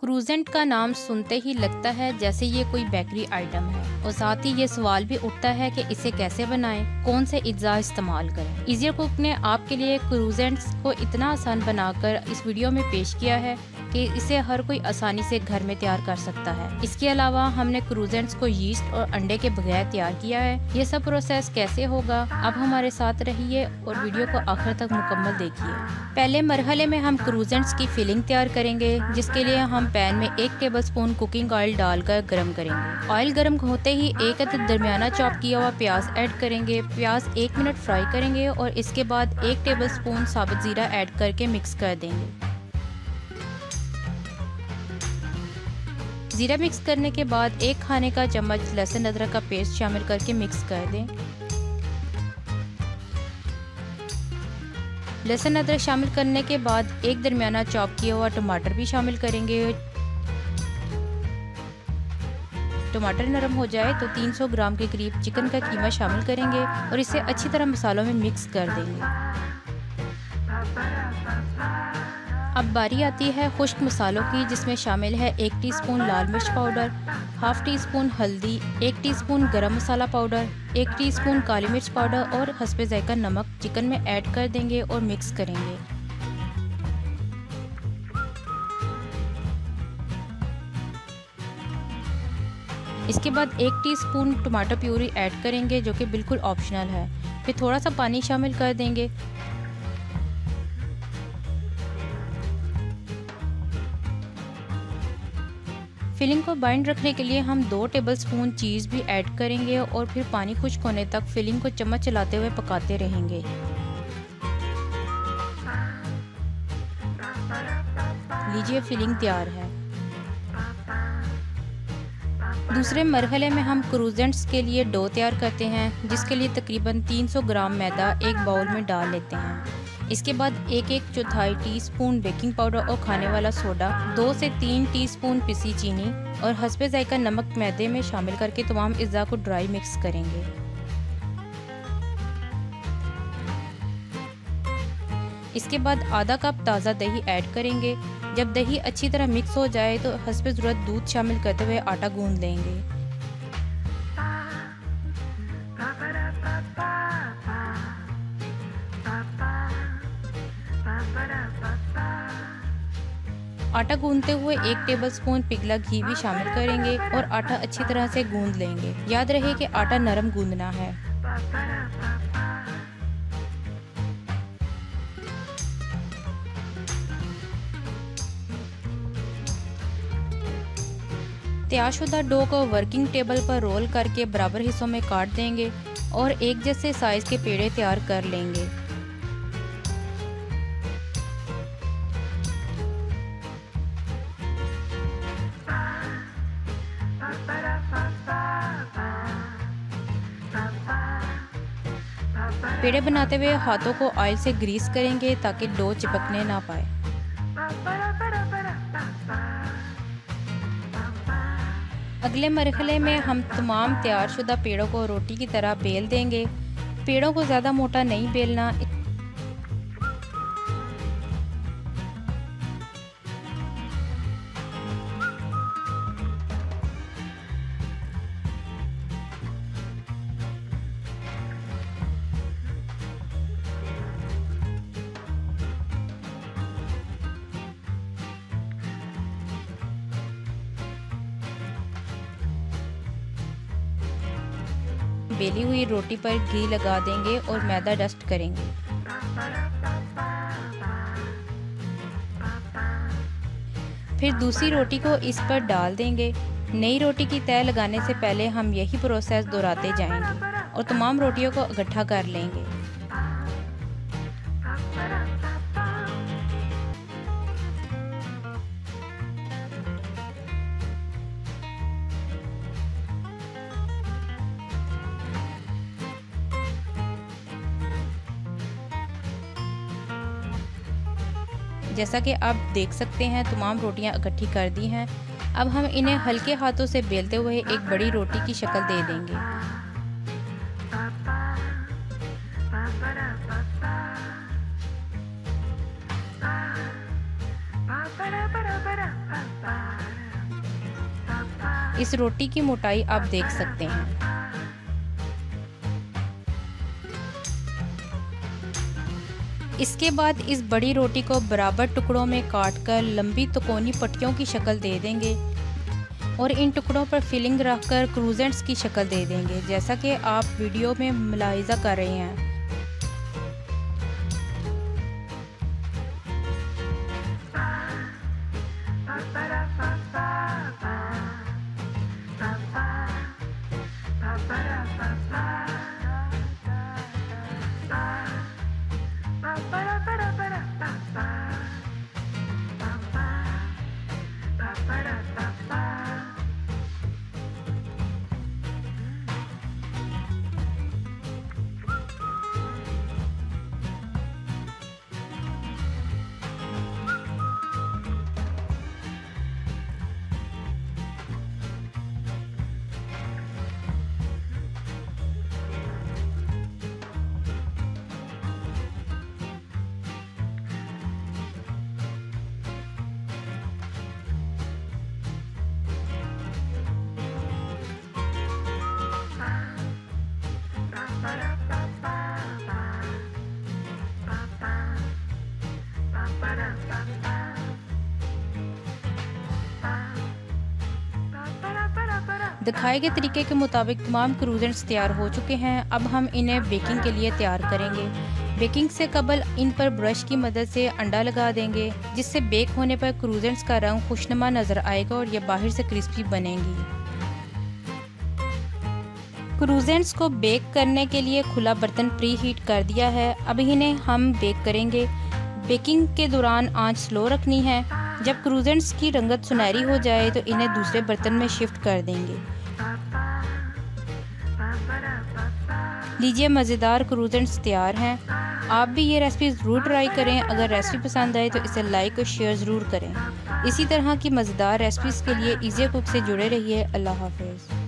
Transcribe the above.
क्रूजेंट का नाम सुनते ही लगता है जैसे ये कोई बेकरी आइटम है और साथ ही ये सवाल भी उठता है कि इसे कैसे बनाएं, कौन से अज्जा इस्तेमाल करें। इजियर कुक ने आपके लिए क्रूजेंट्स को इतना आसान बनाकर इस वीडियो में पेश किया है कि इसे हर कोई आसानी से घर में तैयार कर सकता है। इसके अलावा हमने क्रूजेंट्स को यीस्ट और अंडे के बगैर तैयार किया है। ये सब प्रोसेस कैसे होगा, अब हमारे साथ रहिए और वीडियो को आखिर तक मुकम्मल देखिए। पहले मरहले में हम क्रूजेंट्स की फिलिंग तैयार करेंगे, जिसके लिए हम पैन में 1 टेबलस्पून कुकिंग ऑयल डालकर गर्म करेंगे। ऑयल गर्म होते ही एक अदद दरमियाना चॉप किया हुआ प्याज ऐड करेंगे। प्याज 1 मिनट फ्राई करेंगे और इसके बाद 1 टेबलस्पून साबुत जीरा ऐड करके मिक्स कर देंगे। जीरा मिक्स करने के बाद 1 खाने का चम्मच लहसुन अदरक का पेस्ट शामिल करके मिक्स कर दें। लहसुन अदरक शामिल करने के बाद 1 दरमियाना चॉप किया हुआ टमाटर भी शामिल करेंगे। टमाटर नरम हो जाए तो 300 ग्राम के करीब चिकन का कीमा शामिल करेंगे और इसे अच्छी तरह मसालों में मिक्स कर देंगे। अब बारी आती है खुश्क मसालों की, जिसमें शामिल है 1 टीस्पून लाल मिर्च पाउडर, हाफ टी स्पून हल्दी, 1 टीस्पून गरम मसाला पाउडर, 1 टीस्पून काली मिर्च पाउडर और हस्बे जायका नमक चिकन में ऐड कर देंगे और मिक्स करेंगे। इसके बाद 1 टीस्पून टमाटर प्यूरी ऐड करेंगे, जो कि बिल्कुल ऑप्शनल है। फिर थोड़ा सा पानी शामिल कर देंगे। फिलिंग को बाइंड रखने के लिए हम 2 टेबलस्पून चीज़ भी ऐड करेंगे और फिर पानी खुश्क होने तक फिलिंग को चम्मच चलाते हुए पकाते रहेंगे। लीजिए, फिलिंग तैयार है। दूसरे मरहले में हम क्रूजेंट्स के लिए डो तैयार करते हैं, जिसके लिए तकरीबन 300 ग्राम मैदा एक बाउल में डाल लेते हैं। इसके बाद 1 चौथाई टीस्पून बेकिंग पाउडर और खाने वाला सोडा, 2 से 3 टीस्पून पिसी चीनी और हस्बे जायका नमक मैदे में शामिल करके तमाम अज्जा को ड्राई मिक्स करेंगे। इसके बाद आधा कप ताज़ा दही ऐड करेंगे। जब दही अच्छी तरह मिक्स हो जाए तो हस्बे ज़रूरत दूध शामिल करते हुए आटा गूंद लेंगे। आटा गूंदते हुए 1 टेबलस्पून पिघला घी भी शामिल करेंगे और आटा अच्छी तरह से गूंद लेंगे। याद रहे कि आटा नरम गूंदना है। तैयारशुदा डो को वर्किंग टेबल पर रोल करके बराबर हिस्सों में काट देंगे और एक जैसे साइज के पेड़े तैयार कर लेंगे। पेड़े बनाते हुए हाथों को ऑयल से ग्रीस करेंगे ताकि डो चिपकने ना पाए। अगले मरहले में हम तमाम तैयारशुदा पेड़ों को रोटी की तरह बेल देंगे। पेड़ों को ज़्यादा मोटा नहीं बेलना। बेली हुई रोटी पर घी लगा देंगे और मैदा डस्ट करेंगे। फिर दूसरी रोटी को इस पर डाल देंगे। नई रोटी की तह लगाने से पहले हम यही प्रोसेस दोहराते जाएंगे और तमाम रोटियों को इकट्ठा कर लेंगे। जैसा कि आप देख सकते हैं तमाम रोटियां इकट्ठी कर दी हैं। अब हम इन्हें हल्के हाथों से बेलते हुए एक बड़ी रोटी की शक्ल दे देंगे। इस रोटी की मोटाई आप देख सकते हैं। इसके बाद इस बड़ी रोटी को बराबर टुकड़ों में काटकर लंबी तिकोनी पट्टियों की शक्ल दे देंगे और इन टुकड़ों पर फिलिंग रखकर क्रूजेंट्स की शक्ल दे देंगे, जैसा कि आप वीडियो में मुलाहिजा कर रहे हैं। दिखाए गए तरीके के मुताबिक तमाम क्रूजेंट्स तैयार हो चुके हैं। अब हम इन्हें बेकिंग के लिए तैयार करेंगे। बेकिंग से कबल इन पर ब्रश की मदद से अंडा लगा देंगे, जिससे बेक होने पर क्रूजेंट्स का रंग खुशनुमा नजर आएगा और ये बाहर से क्रिस्पी बनेंगी। क्रूजेंट्स को बेक करने के लिए खुला बर्तन प्री हीट कर दिया है। अब इन्हें हम बेक करेंगे। बेकिंग के दौरान आंच स्लो रखनी है। जब क्रूजेंट्स की रंगत सुनहरी हो जाए तो इन्हें दूसरे बर्तन में शिफ्ट कर देंगे। लीजिए, मज़ेदार क्रूजेंट्स तैयार हैं। आप भी ये रेसिपी ज़रूर ट्राई करें। अगर रेसिपी पसंद आए तो इसे लाइक और शेयर ज़रूर करें। इसी तरह की मज़ेदार रेसिपीज़ के लिए ईज़ी कुक से जुड़े रहिए। अल्लाह हाफ़िज़।